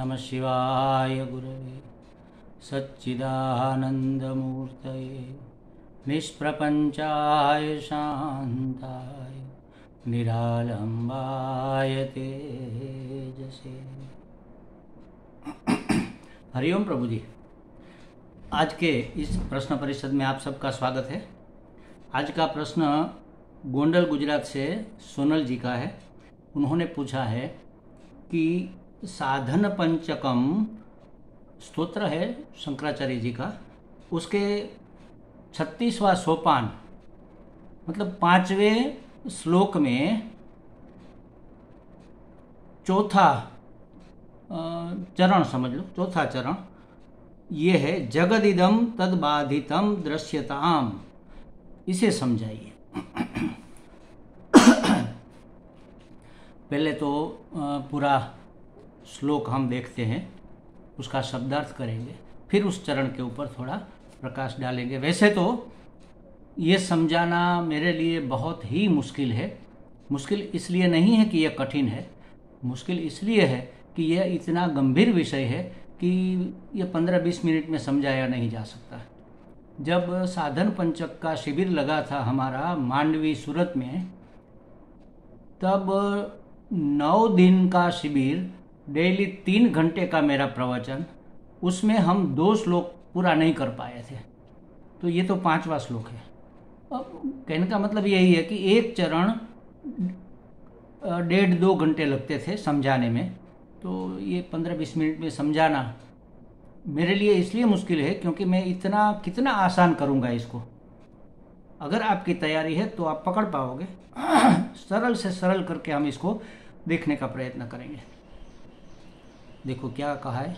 नमः शिवाय गुरवे सच्चिदानन्दमूर्तये निष्प्रपञ्चाय शान्ताय निरालम्बाय तेजसे। हरिओम प्रभु जी। आज के इस प्रश्न परिषद में आप सबका स्वागत है। आज का प्रश्न गोंडल गुजरात से सोनल जी का है। उन्होंने पूछा है कि साधन पंचकम स्तोत्र है शंकराचार्य जी का, उसके 36वां सोपान मतलब 5वें श्लोक में चौथा चरण समझ लो, चौथा चरण ये है जगदिदम तद्बाधितम दृश्यताम। इसे समझाइए। पहले तो पूरा श्लोक हम देखते हैं, उसका शब्दार्थ करेंगे, फिर उस चरण के ऊपर थोड़ा प्रकाश डालेंगे। वैसे तो ये समझाना मेरे लिए बहुत ही मुश्किल है। मुश्किल इसलिए नहीं है कि यह कठिन है, मुश्किल इसलिए है कि यह इतना गंभीर विषय है कि यह 15-20 मिनट में समझाया नहीं जा सकता। जब साधन पंचक का शिविर लगा था हमारा मांडवी सूरत में, तब 9 दिन का शिविर, डेली 3 घंटे का मेरा प्रवचन, उसमें हम 2 श्लोक पूरा नहीं कर पाए थे। तो ये तो 5वां श्लोक है। अब कहने का मतलब यही है कि एक चरण 1.5-2 घंटे लगते थे समझाने में, तो ये 15-20 मिनट में समझाना मेरे लिए इसलिए मुश्किल है क्योंकि मैं इतना कितना आसान करूँगा इसको। अगर आपकी तैयारी है तो आप पकड़ पाओगे। सरल से सरल करके हम इसको देखने का प्रयत्न करेंगे। देखो क्या कहा है।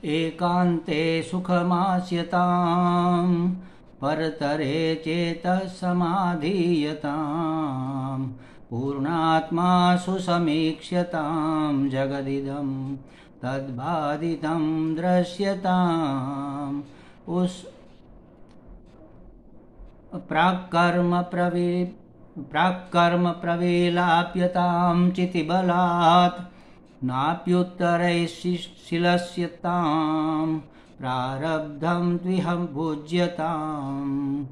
एकांते सुखमास्यताम परतरे चेतः समाधीयताम पूर्णात्मा सुसमीक्ष्यताम जगदिदं तद्बाधितं दृश्यताम। उस प्राक्कर्म प्रवेलाप्यतां चितिबलात् नाप्युत्तरैश्शिलस्यतां प्रारब्धं त्विहं भुज्यतां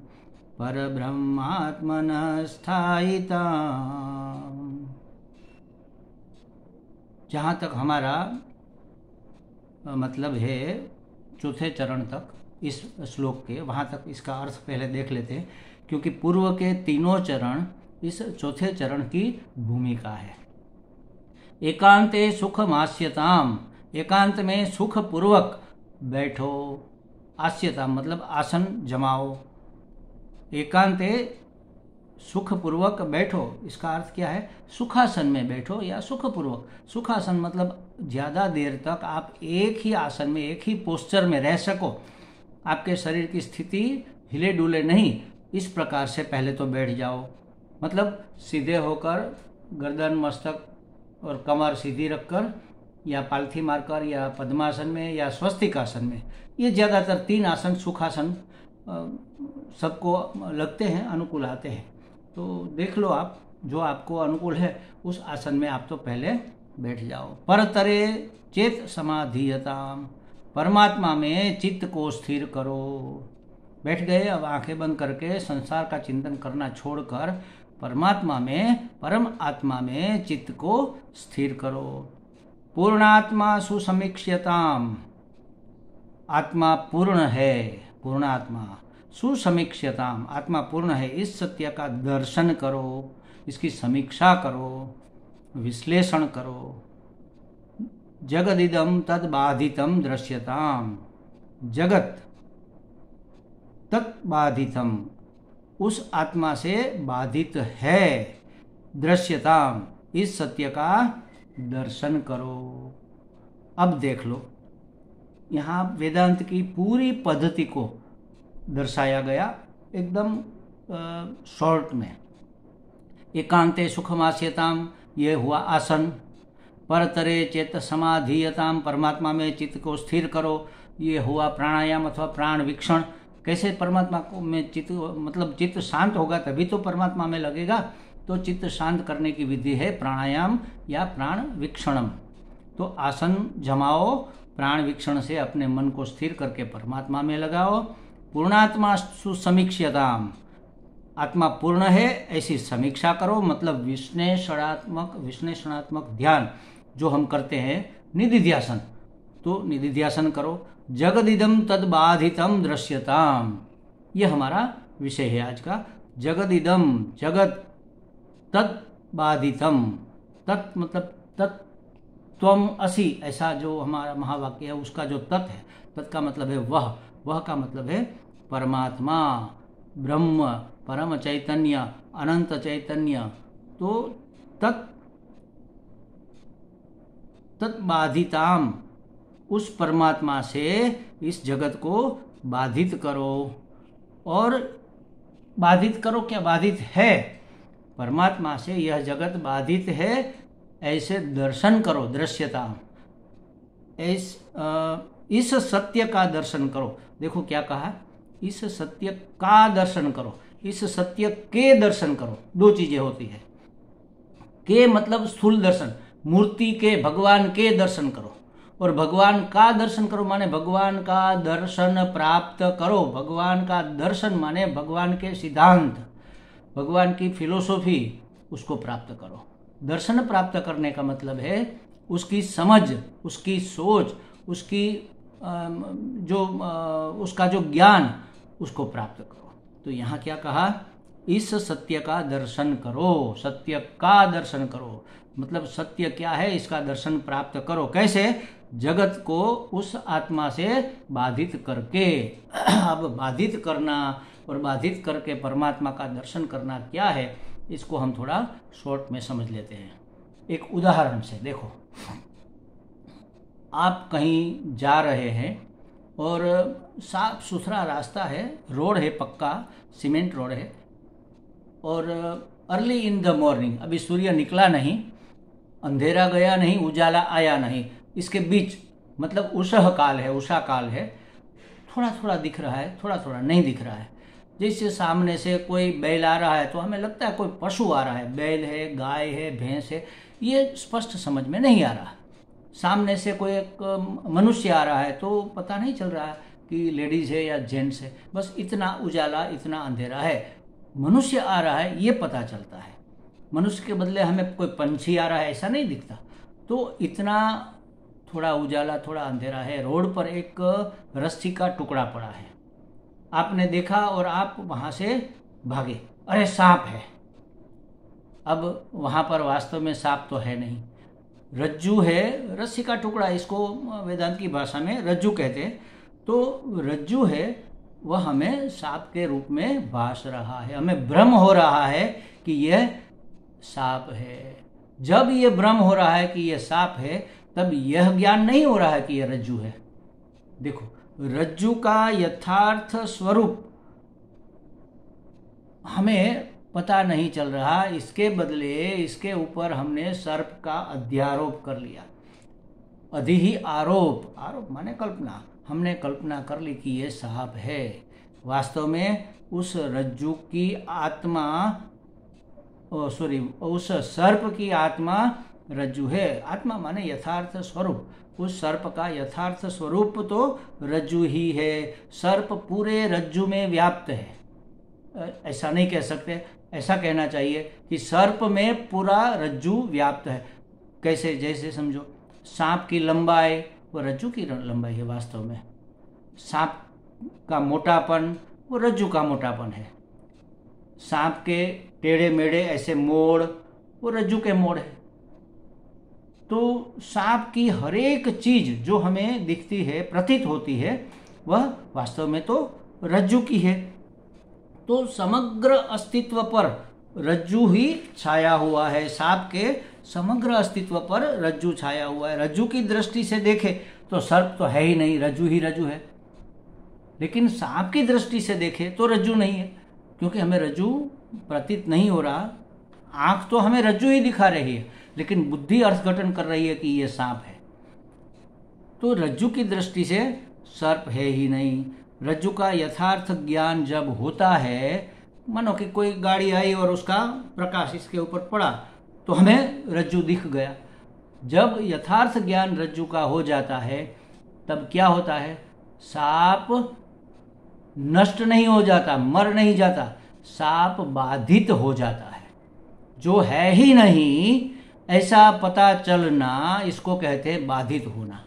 परब्रह्मात्मनः स्थायिताम्। जहाँ तक हमारा मतलब है चौथे चरण तक इस श्लोक के, वहाँ तक इसका अर्थ पहले देख लेते हैं, क्योंकि पूर्व के 3 चरण इस चौथे चरण की भूमिका है। एकांते सुखमास्यताम, एकांत में सुख पूर्वक बैठो। आस्यताम मतलब आसन जमाओ। एकांते सुखपूर्वक बैठो, इसका अर्थ क्या है? सुखासन में बैठो या सुखपूर्वक। सुखासन मतलब ज़्यादा देर तक आप एक ही आसन में, एक ही पोस्चर में रह सको, आपके शरीर की स्थिति हिले डुले नहीं, इस प्रकार से पहले तो बैठ जाओ। मतलब सीधे होकर गर्दन, मस्तक और कमर सीधी रखकर, या पालथी मारकर, या पद्मासन में, या स्वस्तिकासन में। ये ज़्यादातर 3 आसन सुखासन सबको लगते हैं, अनुकूल आते हैं। तो देख लो आप, जो आपको अनुकूल है उस आसन में आप तो पहले बैठ जाओ। परतरे चेत समाधीयताम, परमात्मा में चित्त को स्थिर करो। बैठ गए, अब आंखें बंद करके संसार का चिंतन करना छोड़कर परमात्मा में, परम आत्मा में चित्त को स्थिर करो। पूर्णात्मा सुसमीक्ष्यताम, आत्मा पूर्ण है, पूर्णात्मा। सुसमीक्ष्यताम, आत्मा पूर्ण है, इस सत्य का दर्शन करो, इसकी समीक्षा करो, विश्लेषण करो। जगदिदं तद्बाधितं दृश्यताम, जगत तत्बाधितम, उस आत्मा से बाधित है। दृश्यताम, इस सत्य का दर्शन करो। अब देख लो, यहाँ वेदांत की पूरी पद्धति को दर्शाया गया एकदम शॉर्ट में। एकांते सुखमास्यताम, ये हुआ आसन। परतरे चेत समाधीयताम, परमात्मा में चित्त को स्थिर करो, ये हुआ प्राणायाम अथवा प्राण वीक्षण। कैसे परमात्मा को में चित्त, मतलब चित्त शांत होगा तभी तो परमात्मा में लगेगा। तो चित्त शांत करने की विधि है प्राणायाम या प्राण वीक्षणम। तो आसन जमाओ, प्राण वीक्षण से अपने मन को स्थिर करके परमात्मा में लगाओ। पूर्णात्मा सुसमीक्ष्यताम, आत्मा पूर्ण है ऐसी समीक्षा करो, मतलब विश्लेषणात्मक ध्यान जो हम करते हैं निधिध्यासन, तो निधिध्यासन करो। जगदिदम तद बाधितम दृश्यताम, यह हमारा विषय है आज का। जगदिदम, जगत, तद बाधितम, तत् मतलब तत् त्वम असि, ऐसा जो हमारा महावाक्य है उसका जो तत् है, तत् का मतलब है वह का मतलब है परमात्मा, ब्रह्म, परम चैतन्य, अनंत चैतन्य। तो तत्बाधिताम, उस परमात्मा से इस जगत को बाधित करो। और बाधित करो क्या, बाधित है, परमात्मा से यह जगत बाधित है ऐसे दर्शन करो, दृश्यता, इस सत्य का दर्शन करो। देखो क्या कहा, इस सत्य का दर्शन करो, इस सत्य के दर्शन करो। दो चीजें होती है, के मतलब स्थूल दर्शन, मूर्ति के, भगवान के दर्शन करो, और भगवान का दर्शन करो माने भगवान का दर्शन प्राप्त करो। भगवान का दर्शन माने भगवान के सिद्धांत, भगवान की फिलोसॉफी, उसको प्राप्त करो। दर्शन प्राप्त करने का मतलब है उसकी समझ, उसकी सोच, उसकी उसका जो ज्ञान, उसको प्राप्त करो। तो यहाँ क्या कहा, इस सत्य का दर्शन करो, सत्य का दर्शन करो, मतलब सत्य क्या है इसका दर्शन प्राप्त करो। कैसे, जगत को उस आत्मा से बाधित करके। अब बाधित करना और बाधित करके परमात्मा का दर्शन करना क्या है, इसको हम थोड़ा शॉर्ट में समझ लेते हैं एक उदाहरण से। देखो, आप कहीं जा रहे हैं और साफ सुथरा रास्ता है, रोड है, पक्का सीमेंट रोड है, और अर्ली इन द मॉर्निंग, अभी सूर्य निकला नहीं, अंधेरा गया नहीं, उजाला आया नहीं, इसके बीच मतलब उषः काल है, उषा काल है, थोड़ा थोड़ा दिख रहा है, थोड़ा थोड़ा नहीं दिख रहा है। जैसे सामने से कोई बैल आ रहा है तो हमें लगता है कोई पशु आ रहा है, बैल है, गाय है, भैंस है, ये स्पष्ट समझ में नहीं आ रहा। सामने से कोई एक मनुष्य आ रहा है तो पता नहीं चल रहा कि लेडीज है या जेंट्स है, बस इतना उजाला, इतना अंधेरा है। मनुष्य आ रहा है ये पता चलता है, मनुष्य के बदले हमें कोई पंछी आ रहा है ऐसा नहीं दिखता। तो इतना थोड़ा उजाला, थोड़ा अंधेरा है, रोड पर एक रस्सी का टुकड़ा पड़ा है, आपने देखा और आप वहां से भागे, अरे सांप है। अब वहां पर वास्तव में सांप तो है नहीं, रज्जू है, रस्सी का टुकड़ा, इसको वेदांत की भाषा में रज्जू कहते हैं। तो रज्जू है, वह हमें सांप के रूप में भास रहा है, हमें भ्रम हो रहा है कि यह सांप है। जब यह भ्रम हो रहा है कि यह सांप है, तब यह ज्ञान नहीं हो रहा है कि यह रज्जू है। देखो, रज्जू का यथार्थ स्वरूप हमें पता नहीं चल रहा, इसके बदले इसके ऊपर हमने सर्प का अध्यारोप कर लिया। अधि ही आरोप, आरोप माने कल्पना, हमने कल्पना कर ली कि ये सांप है। वास्तव में उस रज्जू की आत्मा, उस सर्प की आत्मा रज्जू है। आत्मा माने यथार्थ स्वरूप, उस सर्प का यथार्थ स्वरूप तो रज्जू ही है। सर्प पूरे रज्जू में व्याप्त है, ऐसा नहीं कह सकते, ऐसा कहना चाहिए कि सर्प में पूरा रज्जू व्याप्त है। कैसे, जैसे समझो सांप की लंबाई वो रज्जू की लंबाई है, वास्तव में सांप का मोटापन वो रज्जू का मोटापन है, सांप के टेढ़े मेढ़े ऐसे मोड़ वो रज्जू के मोड़ है। तो सांप की हर एक चीज जो हमें दिखती है, प्रतीत होती है, वह वास्तव में तो रज्जू की है। तो समग्र अस्तित्व पर रज्जू ही छाया हुआ है, सांप के समग्र अस्तित्व पर रज्जू छाया हुआ है। रज्जू की दृष्टि से देखे तो सर्प तो है ही नहीं, रज्जू ही रज्जू है। लेकिन सांप की दृष्टि से देखे तो रज्जू नहीं है, क्योंकि हमें रज्जू प्रतीत नहीं हो रहा। आंख तो हमें रज्जू ही दिखा रही है, लेकिन बुद्धि अर्थघटन कर रही है कि यह सांप है। तो रज्जू की दृष्टि से सर्प है ही नहीं। रज्जू का यथार्थ ज्ञान जब होता है, मानो कि कोई गाड़ी आई और उसका प्रकाश इसके ऊपर पड़ा तो हमें रज्जू दिख गया। जब यथार्थ ज्ञान रज्जु का हो जाता है तब क्या होता है, सांप नष्ट नहीं हो जाता, मर नहीं जाता, सांप बाधित हो जाता है। जो है ही नहीं ऐसा पता चलना, इसको कहते हैं बाधित होना।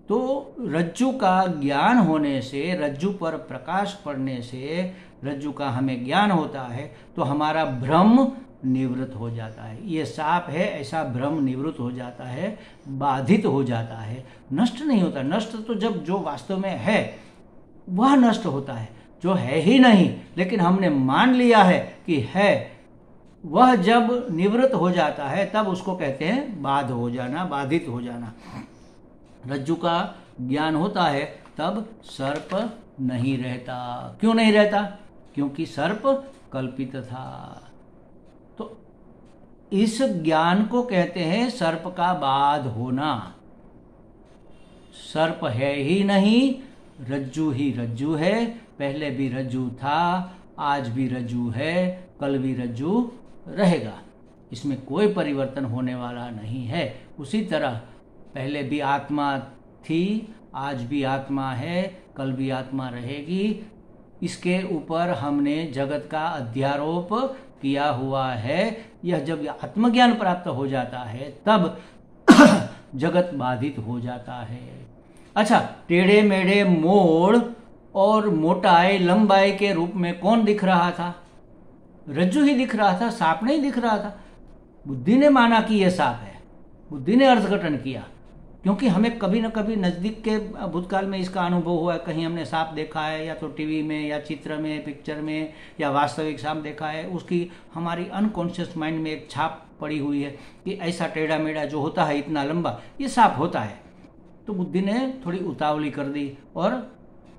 तो रज्जु का ज्ञान होने से, रज्जु पर प्रकाश पड़ने से, रज्जु का हमें ज्ञान होता है तो हमारा भ्रम निवृत्त हो जाता है। ये सांप है ऐसा भ्रम निवृत्त हो जाता है, बाधित हो जाता है, नष्ट नहीं होता। नष्ट तो जब जो वास्तव में है वह नष्ट होता है, जो है ही नहीं लेकिन हमने मान लिया है कि है, वह जब निवृत्त हो जाता है तब उसको कहते हैं बाध हो जाना, बाधित हो जाना। रज्जु का ज्ञान होता है तब सर्प नहीं रहता। क्यों नहीं रहता? क्योंकि सर्प कल्पित था। तो इस ज्ञान को कहते हैं सर्प का बाध होना। सर्प है ही नहीं, रज्जु ही रज्जु है। पहले भी रज्जु था, आज भी रज्जु है, कल भी रज्जु रहेगा। इसमें कोई परिवर्तन होने वाला नहीं है। उसी तरह पहले भी आत्मा थी, आज भी आत्मा है, कल भी आत्मा रहेगी। इसके ऊपर हमने जगत का अध्यारोप किया हुआ है। यह जब आत्मज्ञान प्राप्त हो जाता है तब जगत बाधित हो जाता है। अच्छा, टेढ़े मेढ़े मोड़ और मोटाई लंबाई के रूप में कौन दिख रहा था? रज्जु ही दिख रहा था, सांप नहीं दिख रहा था। बुद्धि ने माना कि यह सांप है, बुद्धि ने अर्थघटन किया, क्योंकि हमें कभी न कभी नज़दीक के भूतकाल में इसका अनुभव हुआ है। कहीं हमने सांप देखा है, या तो टीवी में या चित्र में, पिक्चर में, या वास्तविक सांप देखा है। उसकी हमारी अनकॉन्शियस माइंड में एक छाप पड़ी हुई है कि ऐसा टेढ़ा मेढ़ा जो होता है, इतना लंबा, ये सांप होता है। तो बुद्धि ने थोड़ी उतावली कर दी और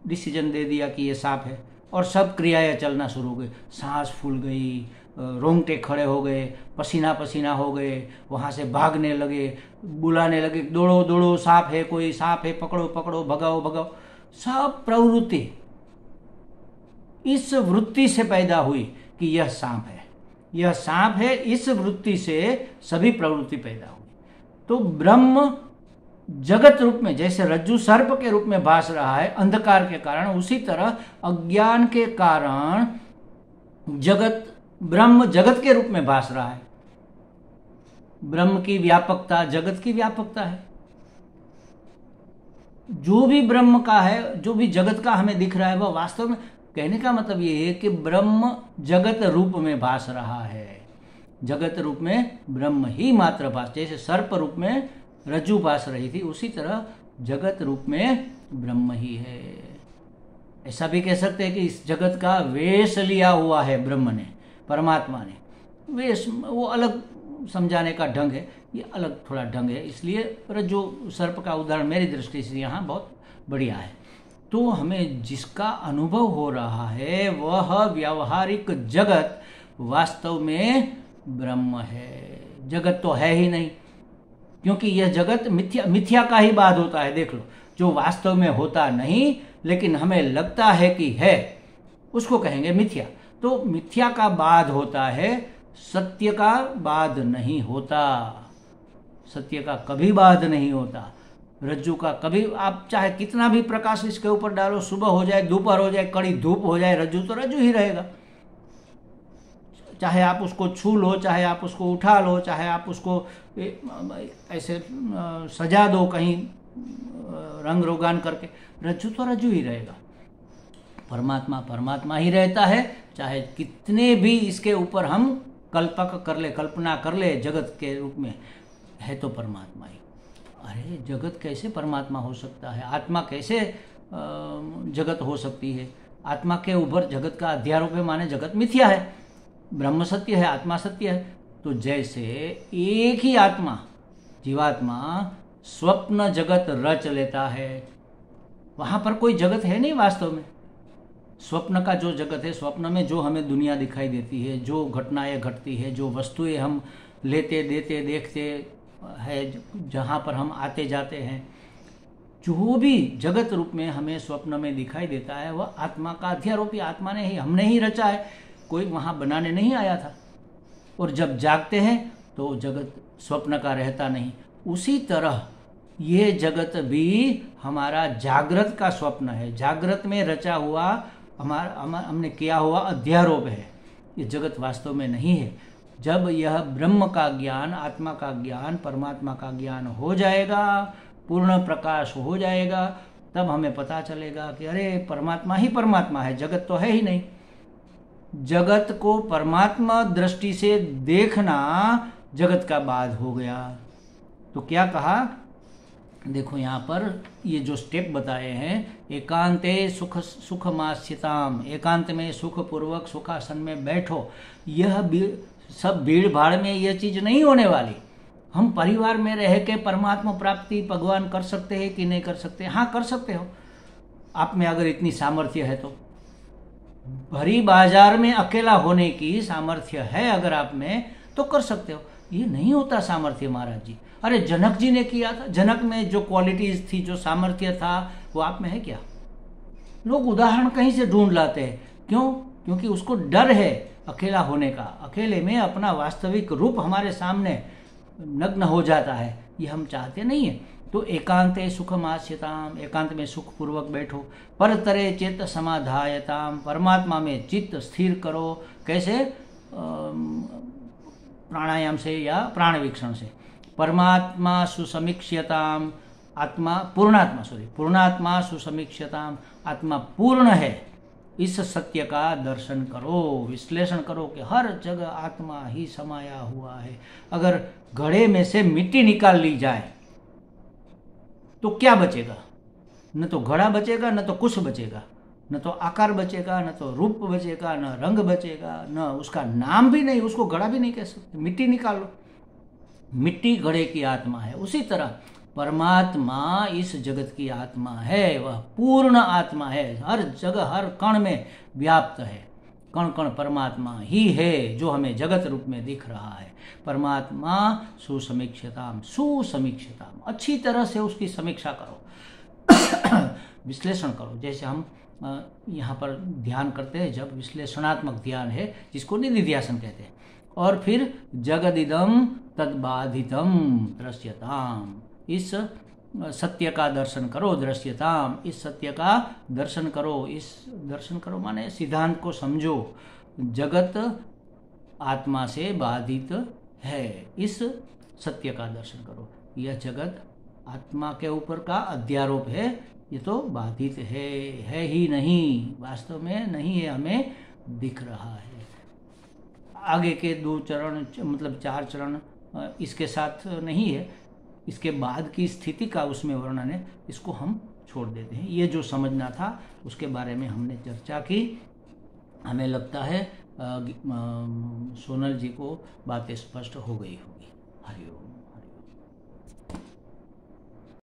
डिसीजन दे दिया कि ये सांप है, और सब क्रियाएं चलना शुरू हो गई। सांस फूल गई, रोंगटे खड़े हो गए, पसीना पसीना हो गए, वहाँ से भागने लगे, बुलाने लगे, दौड़ो दौड़ो, सांप है, कोई सांप है, पकड़ो पकड़ो, भगाओ भगाओ। सब प्रवृत्ति इस वृत्ति से पैदा हुई कि यह सांप है, यह सांप है। इस वृत्ति से सभी प्रवृत्ति पैदा हुई। तो ब्रह्म जगत रूप में, जैसे रज्जु सर्प के रूप में भास रहा है अंधकार के कारण, उसी तरह अज्ञान के कारण जगत, ब्रह्म जगत के रूप में भास रहा है। ब्रह्म की व्यापकता जगत की व्यापकता है। जो भी ब्रह्म का है, जो भी जगत का हमें दिख रहा है, वह वास्तव में, कहने का मतलब ये है कि ब्रह्म जगत रूप में भास रहा है। जगत रूप में ब्रह्म ही मात्र भास, जैसे सर्प रूप में रज्जु भास रही थी, उसी तरह जगत रूप में ब्रह्म ही है। ऐसा भी कह सकते हैं कि इस जगत का वेश लिया हुआ है ब्रह्म ने, परमात्मा ने। वेश वो अलग समझाने का ढंग है, ये अलग थोड़ा ढंग है, इसलिए रज्जु सर्प का उदाहरण मेरी दृष्टि से यहाँ बहुत बढ़िया है। तो हमें जिसका अनुभव हो रहा है वह व्यावहारिक जगत वास्तव में ब्रह्म है। जगत तो है ही नहीं, क्योंकि यह जगत मिथ्या, मिथ्या का ही बाध होता है। देख लो, जो वास्तव में होता नहीं लेकिन हमें लगता है कि है, उसको कहेंगे मिथ्या। तो मिथ्या का बाध होता है, सत्य का बाध नहीं होता। सत्य का कभी बाध नहीं होता। रज्जु का कभी, आप चाहे कितना भी प्रकाश इसके ऊपर डालो, सुबह हो जाए, दोपहर हो जाए, कड़ी धूप हो जाए, रज्जु तो रज्जु ही रहेगा। चाहे आप उसको छू लो, चाहे आप उसको उठा लो, चाहे आप उसको ऐसे सजा दो कहीं रंग रोगान करके, रज्जु तो रज्जु ही रहेगा। परमात्मा परमात्मा ही रहता है, चाहे कितने भी इसके ऊपर हम कल्पक कर ले, कल्पना कर ले जगत के रूप में, है तो परमात्मा ही। अरे जगत कैसे परमात्मा हो सकता है? आत्मा कैसे जगत हो सकती है? आत्मा के ऊपर जगत का अध्यारोप है, माने जगत मिथ्या है, ब्रह्म सत्य है, आत्मा सत्य है। तो जैसे एक ही आत्मा, जीवात्मा, स्वप्न जगत रच लेता है, वहाँ पर कोई जगत है नहीं वास्तव में। स्वप्न का जो जगत है, स्वप्न में जो हमें दुनिया दिखाई देती है, जो घटनाएं घटती है, जो वस्तुएं हम लेते देते देखते हैं, जहाँ पर हम आते जाते हैं, जो भी जगत रूप में हमें स्वप्न में दिखाई देता है वह आत्मा का अध्यारोपी, आत्मा ने ही, हमने ही रचा है, कोई वहाँ बनाने नहीं आया था। और जब जागते हैं तो जगत स्वप्न का रहता नहीं, उसी तरह ये जगत भी हमारा जागृत का स्वप्न है, जागृत में रचा हुआ हमने किया हुआ अध्यारोप है। ये जगत वास्तव में नहीं है। जब यह ब्रह्म का ज्ञान, आत्मा का ज्ञान, परमात्मा का ज्ञान हो जाएगा, पूर्ण प्रकाश हो जाएगा, तब हमें पता चलेगा कि अरे परमात्मा ही परमात्मा है, जगत तो है ही नहीं। जगत को परमात्मा दृष्टि से देखना जगत का बाध हो गया। तो क्या कहा, देखो यहाँ पर ये जो स्टेप बताए हैं, एकांते सुखमास्यताम, एकांत में सुख पूर्वक सुखासन में बैठो। यह सब भीड़ भाड़ में यह चीज नहीं होने वाली। हम परिवार में रह के परमात्मा प्राप्ति भगवान कर सकते हैं कि नहीं कर सकते? हाँ, कर सकते हो, आप में अगर इतनी सामर्थ्य है तो। भरी बाजार में अकेला होने की सामर्थ्य है अगर आप में, तो कर सकते हो। ये नहीं होता सामर्थ्य महाराज जी। अरे जनक जी ने किया था, जनक में जो क्वालिटीज थी, जो सामर्थ्य था, वो आप में है क्या? लोग उदाहरण कहीं से ढूंढ लाते हैं। क्यों? क्योंकि उसको डर है अकेला होने का। अकेले में अपना वास्तविक रूप हमारे सामने नग्न हो जाता है, ये हम चाहते नहीं है। तो एकांते सुखमास्यताम, एकांत में सुख पूर्वक बैठो। परतरे चित्त समाधायताम, परमात्मा में चित्त स्थिर करो। कैसे? प्राणायाम से या प्राणवीक्षण से। परमात्मा सुसमीक्ष्यताम, आत्मा पूर्णात्मा सुसमीक्ष्यताम, आत्मा पूर्ण है, इस सत्य का दर्शन करो, विश्लेषण करो कि हर जगह आत्मा ही समाया हुआ है। अगर घड़े में से मिट्टी निकाल ली जाए तो क्या बचेगा? न तो घड़ा बचेगा, न तो कुछ बचेगा, न तो आकार बचेगा, न तो रूप बचेगा, न रंग बचेगा, न उसका नाम भी नहीं, उसको घड़ा भी नहीं कह सकते। मिट्टी निकाल लो, मिट्टी घड़े की आत्मा है। उसी तरह परमात्मा इस जगत की आत्मा है, वह पूर्ण आत्मा है, हर जगह हर कण में व्याप्त है। कण कण परमात्मा ही है जो हमें जगत रूप में दिख रहा है। परमात्मा सुसमीक्षताम, अच्छी तरह से उसकी समीक्षा करो, विश्लेषण करो। जैसे हम यहाँ पर ध्यान करते हैं, जब विश्लेषणात्मक ध्यान है, जिसको निधिध्यासन कहते हैं। और फिर जगदिदम तद्बाधितम दृश्यताम, इस सत्य का दर्शन करो, दृश्यताम, इस सत्य का दर्शन करो। इस दर्शन करो माने सिद्धांत को समझो। जगत आत्मा से बाधित है, इस सत्य का दर्शन करो। यह जगत आत्मा के ऊपर का अध्यारोप है, ये तो बाधित है ही नहीं, वास्तव में नहीं है, हमें दिख रहा है। आगे के 2 चरण, मतलब 4 चरण इसके साथ नहीं है, इसके बाद की स्थिति का उसमें वर्णन है, इसको हम छोड़ देते हैं। ये जो समझना था उसके बारे में हमने चर्चा की। हमें लगता है सोनल जी को बातें स्पष्ट हो गई होगी। हरिओम।